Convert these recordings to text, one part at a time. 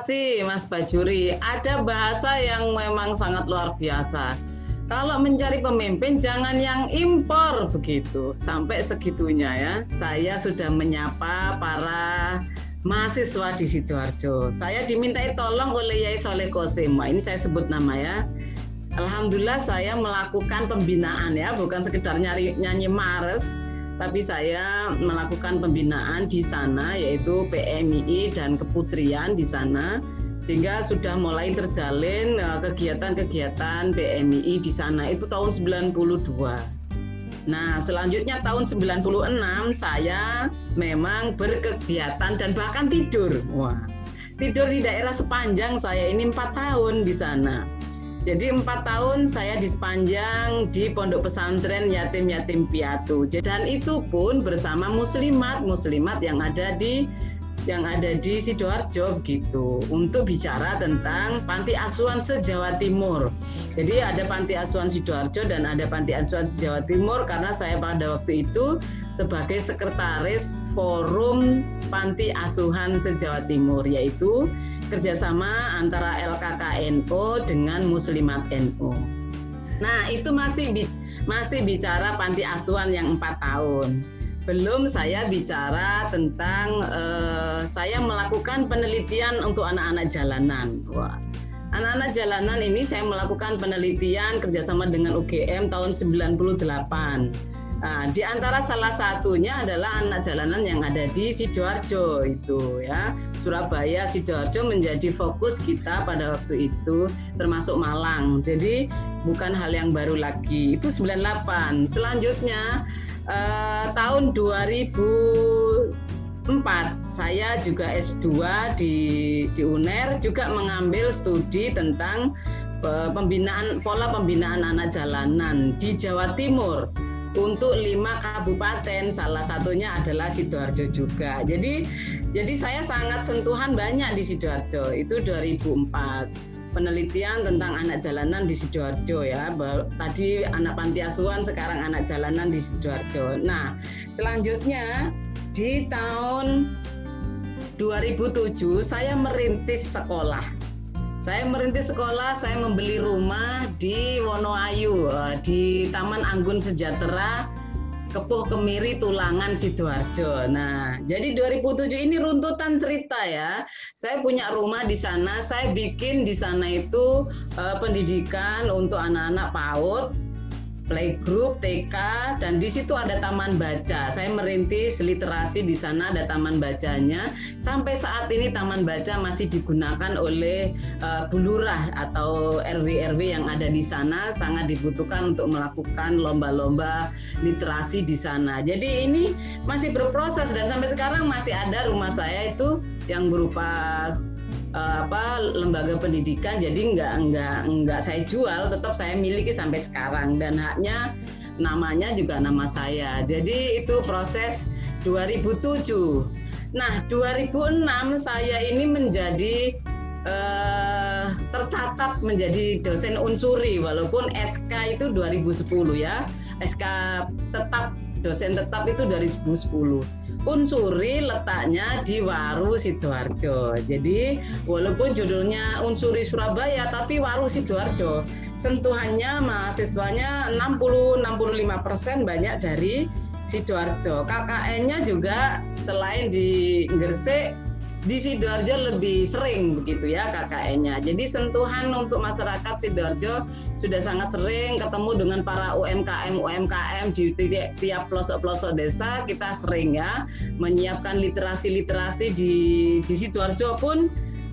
kasih Mas Bajuri. Ada bahasa yang memang sangat luar biasa. Kalau mencari pemimpin jangan yang impor begitu. Sampai segitunya ya. Saya sudah menyapa para mahasiswa di Sidoarjo. Saya dimintai tolong oleh Yai Soleh Kosim. Ini saya sebut nama ya. Alhamdulillah saya melakukan pembinaan ya, bukan sekedar nyanyi Mars, tapi saya melakukan pembinaan di sana, yaitu PMII dan Keputrian di sana, sehingga sudah mulai terjalin kegiatan-kegiatan PMII di sana itu tahun 92. Nah, selanjutnya tahun 96 saya memang berkegiatan dan bahkan tidur. Wah, tidur di daerah sepanjang saya ini 4 tahun di sana. Jadi 4 tahun saya di sepanjang di Pondok Pesantren Yatim-Yatim Piatu. Dan itu pun bersama muslimat yang ada di Sidoarjo begitu, untuk bicara tentang panti asuhan se-Jawa Timur. Jadi ada panti asuhan Sidoarjo dan ada panti asuhan se-Jawa Timur, karena saya pada waktu itu sebagai sekretaris forum panti asuhan se-Jawa Timur, yaitu kerjasama antara LKKNO dengan Muslimat NU. Nah, itu masih bicara panti asuhan yang 4 tahun. Belum saya bicara tentang saya melakukan penelitian untuk anak-anak jalanan. Wah, anak-anak jalanan ini saya melakukan penelitian kerjasama dengan UGM tahun 98. Nah, di antara salah satunya adalah anak jalanan yang ada di Sidoarjo itu ya. Surabaya, Sidoarjo menjadi fokus kita pada waktu itu, termasuk Malang. Jadi bukan hal yang baru lagi. Itu 98. Selanjutnya tahun 2004 saya juga S2 di UNER, juga mengambil studi tentang pola pembinaan anak jalanan di Jawa Timur untuk 5 kabupaten, salah satunya adalah Sidoarjo juga. Jadi saya sangat sentuhan banyak di Sidoarjo. Itu 2004. Penelitian tentang anak jalanan di Sidoarjo ya. Tadi anak panti asuhan, sekarang anak jalanan di Sidoarjo. Nah, selanjutnya di tahun 2007 saya merintis sekolah. Saya membeli rumah di Wonoayu, di Taman Anggun Sejahtera, Kepuh Kemiri, Tulangan, Sidoarjo. Nah, jadi 2007 ini runtutan cerita ya. Saya punya rumah di sana, saya bikin di sana itu pendidikan untuk anak-anak PAUD, playgroup, TK, dan di situ ada taman baca. Saya merintis literasi di sana, ada taman bacanya. Sampai saat ini taman baca masih digunakan oleh bulurah atau RW-RW yang ada di sana, sangat dibutuhkan untuk melakukan lomba-lomba literasi di sana. Jadi ini masih berproses dan sampai sekarang masih ada rumah saya itu yang berupa lembaga pendidikan, jadi enggak saya jual, tetap saya miliki sampai sekarang dan haknya namanya juga nama saya. Jadi itu proses 2007. Nah, 2006 saya ini menjadi tercatat menjadi dosen unsuri, walaupun SK itu 2010 ya. SK tetap, dosen tetap itu 2010. Unsuri letaknya di Waru Sidoarjo. Jadi walaupun judulnya Unsuri Surabaya tapi Waru Sidoarjo. Sentuhannya mahasiswanya 60-65% banyak dari Sidoarjo. KKN-nya juga selain di Gresik, di Sidoarjo lebih sering begitu ya KKN-nya. Jadi sentuhan untuk masyarakat Sidoarjo sudah sangat sering ketemu dengan para UMKM di tiap pelosok-pelosok desa. Kita sering ya menyiapkan literasi di Sidoarjo pun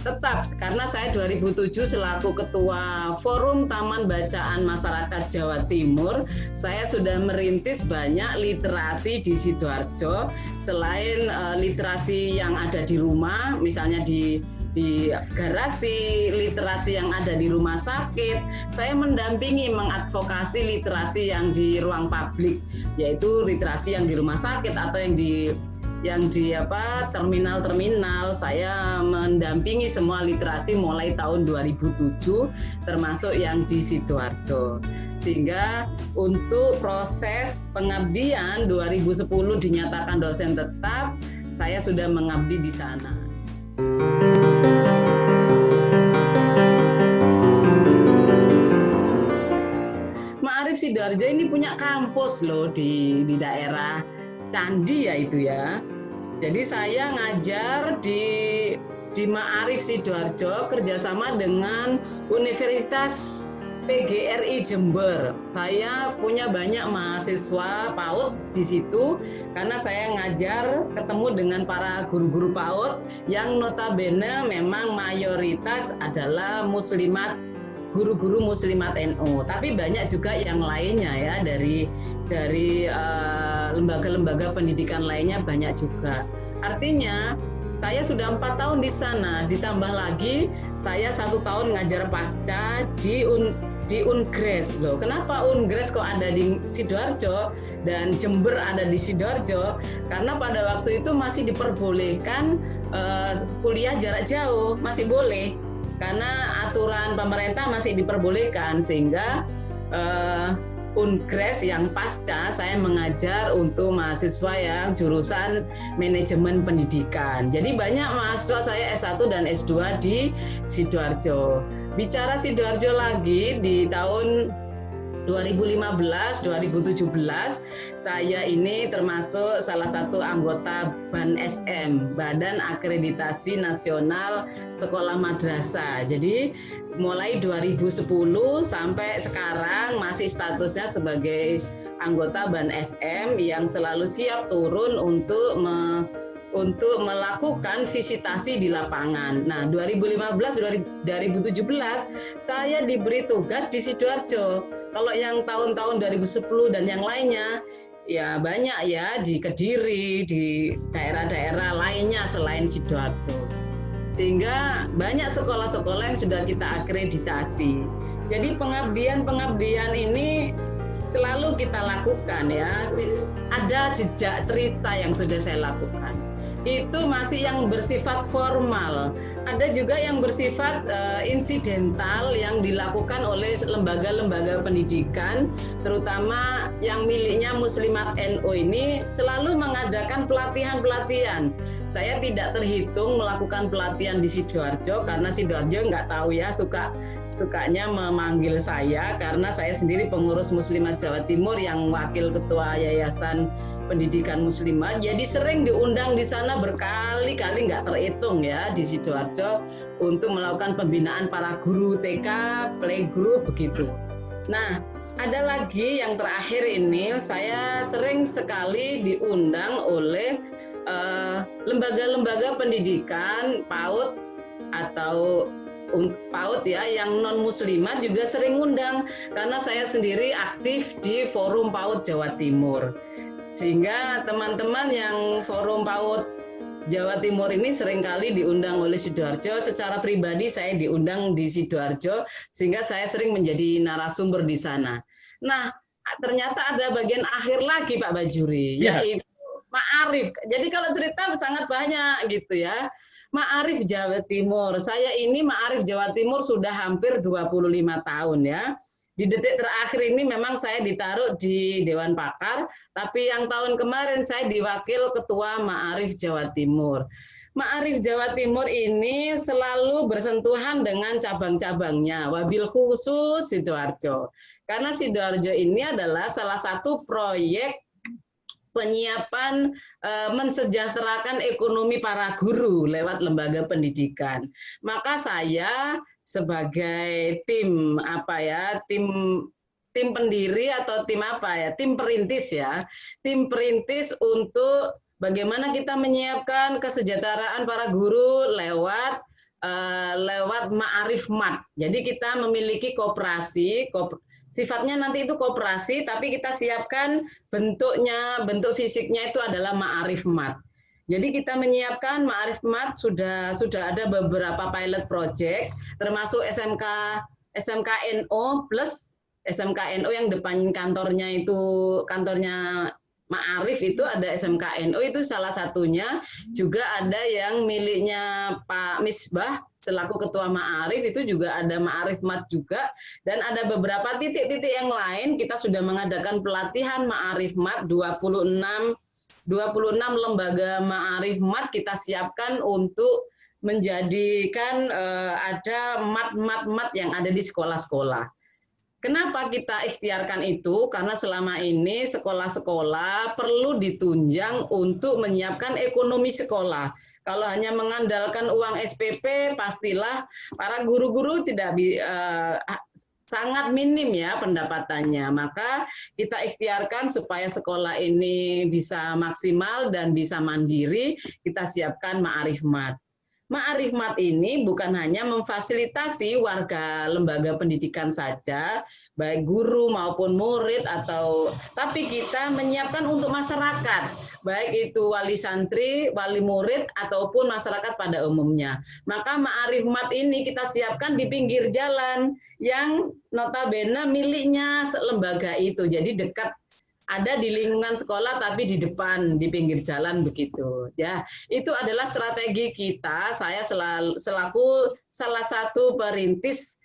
tetap, karena saya 2007 selaku Ketua Forum Taman Bacaan Masyarakat Jawa Timur, saya sudah merintis banyak literasi di Sidoarjo. Selain literasi yang ada di rumah, misalnya di garasi, literasi yang ada di rumah sakit, saya mendampingi mengadvokasi literasi yang di ruang publik, yaitu literasi yang di rumah sakit atau yang di terminal-terminal. Saya mendampingi semua literasi mulai tahun 2007 termasuk yang di Sidoarjo. Sehingga untuk proses pengabdian 2010 dinyatakan dosen tetap, saya sudah mengabdi di sana. Arif Sidoarjo ini punya kampus loh di daerah Candi ya itu ya. Jadi saya ngajar di Ma'arif Sidoarjo kerjasama dengan Universitas PGRI Jember. Saya punya banyak mahasiswa PAUD di situ karena saya ngajar ketemu dengan para guru-guru PAUD yang notabene memang mayoritas adalah muslimat, guru-guru muslimat NU. Tapi banyak juga yang lainnya ya dari lembaga-lembaga pendidikan lainnya banyak juga. Artinya saya sudah 4 tahun di sana, ditambah lagi saya 1 tahun ngajar pasca di Ungres loh. Kenapa Ungres kok ada di Sidoarjo dan Jember ada di Sidoarjo? Karena pada waktu itu masih diperbolehkan kuliah jarak jauh, masih boleh. Karena aturan pemerintah masih diperbolehkan, sehingga Ungres yang pasca saya mengajar untuk mahasiswa yang jurusan manajemen pendidikan. Jadi banyak mahasiswa saya S1 dan S2 di Sidoarjo. Bicara Sidoarjo lagi di tahun 2015-2017 saya ini termasuk salah satu anggota BAN SM, Badan Akreditasi Nasional Sekolah Madrasah. Jadi mulai 2010 sampai sekarang masih statusnya sebagai anggota BAN SM yang selalu siap turun untuk melakukan visitasi di lapangan. Nah, 2015-2017 saya diberi tugas di Sidoarjo. Kalau yang tahun-tahun 2010 dan yang lainnya, ya banyak ya di Kediri, di daerah-daerah lainnya selain Sidoarjo. Sehingga banyak sekolah-sekolah yang sudah kita akreditasi. Jadi pengabdian ini selalu kita lakukan ya. Ada jejak cerita yang sudah saya lakukan. Itu masih yang bersifat formal. Ada juga yang bersifat insidental yang dilakukan oleh lembaga-lembaga pendidikan, terutama yang miliknya Muslimat NU ini selalu mengadakan pelatihan-pelatihan. Saya tidak terhitung melakukan pelatihan di Sidoarjo karena Sidoarjo nggak tahu ya sukanya memanggil saya karena saya sendiri pengurus Muslimat Jawa Timur yang wakil ketua Yayasan Pendidikan Muslimat, jadi sering diundang di sana berkali-kali nggak terhitung ya di Sidoarjo untuk melakukan pembinaan para guru TK, playgroup begitu. Nah, ada lagi yang terakhir ini saya sering sekali diundang oleh lembaga-lembaga pendidikan PAUD atau PAUD ya yang non muslimat juga sering undang karena saya sendiri aktif di Forum PAUD Jawa Timur. Sehingga teman-teman yang Forum PAUD Jawa Timur ini seringkali diundang oleh Sidoarjo. Secara pribadi saya diundang di Sidoarjo, sehingga saya sering menjadi narasumber di sana. Nah, ternyata ada bagian akhir lagi Pak Bajuri, yaitu Ma'arif. Jadi kalau cerita sangat banyak gitu ya. Ma'arif Jawa Timur. Saya ini Ma'arif Jawa Timur sudah hampir 25 tahun ya. Di detik terakhir ini memang saya ditaruh di Dewan Pakar, tapi yang tahun kemarin saya diwakil Ketua Ma'arif Jawa Timur. Ma'arif Jawa Timur ini selalu bersentuhan dengan cabang-cabangnya, wabil khusus Sidoarjo. Karena Sidoarjo ini adalah salah satu proyek penyiapan mensejahterakan ekonomi para guru lewat lembaga pendidikan. Maka saya sebagai tim pendiri atau tim perintis untuk bagaimana kita menyiapkan kesejahteraan para guru lewat Ma'arif Mat. Jadi kita memiliki koperasi, sifatnya nanti itu koperasi, tapi kita siapkan bentuk fisiknya itu adalah Ma'arif Mat. Jadi kita menyiapkan Ma'arif Mat sudah ada beberapa pilot project, termasuk SMK NU plus SMK NU yang depan kantornya Ma'arif itu ada SMK NU itu salah satunya, juga ada yang miliknya Pak Misbah selaku Ketua Ma'arif itu juga ada Ma'arif Mat juga, dan ada beberapa titik-titik yang lain kita sudah mengadakan pelatihan Ma'arif Mat 26 lembaga Ma'arif Mat kita siapkan untuk menjadikan ada mat yang ada di sekolah-sekolah. Kenapa kita ikhtiarkan itu? Karena selama ini sekolah-sekolah perlu ditunjang untuk menyiapkan ekonomi sekolah. Kalau hanya mengandalkan uang SPP, pastilah para guru-guru tidak sangat minim ya pendapatannya. Maka kita ikhtiarkan supaya sekolah ini bisa maksimal dan bisa mandiri, kita siapkan Ma'arif Mat. Ma'arif Mat ini bukan hanya memfasilitasi warga lembaga pendidikan saja, baik guru maupun murid tapi kita menyiapkan untuk masyarakat, baik itu wali santri, wali murid ataupun masyarakat pada umumnya. Maka Ma'arif Mat ini kita siapkan di pinggir jalan yang notabene miliknya lembaga itu. Jadi dekat, ada di lingkungan sekolah tapi di depan, di pinggir jalan begitu ya. Itu adalah strategi kita. Saya selaku salah satu perintis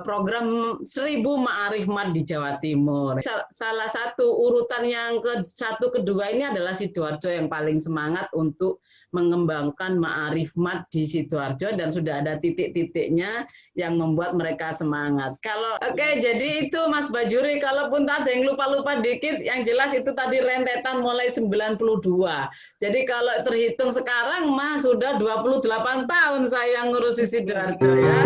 program 1000 Ma'arif Mat di Jawa Timur. Salah satu urutan yang kedua ini adalah Sidoarjo yang paling semangat untuk mengembangkan Ma'arif Mat di Sidoarjo, dan sudah ada titik-titiknya yang membuat mereka semangat. Jadi itu Mas Bajuri, kalaupun ada yang lupa-lupa dikit, yang jelas itu tadi rentetan mulai 92. Jadi kalau terhitung sekarang Mas sudah 28 tahun saya ngurusi Sidoarjo ya.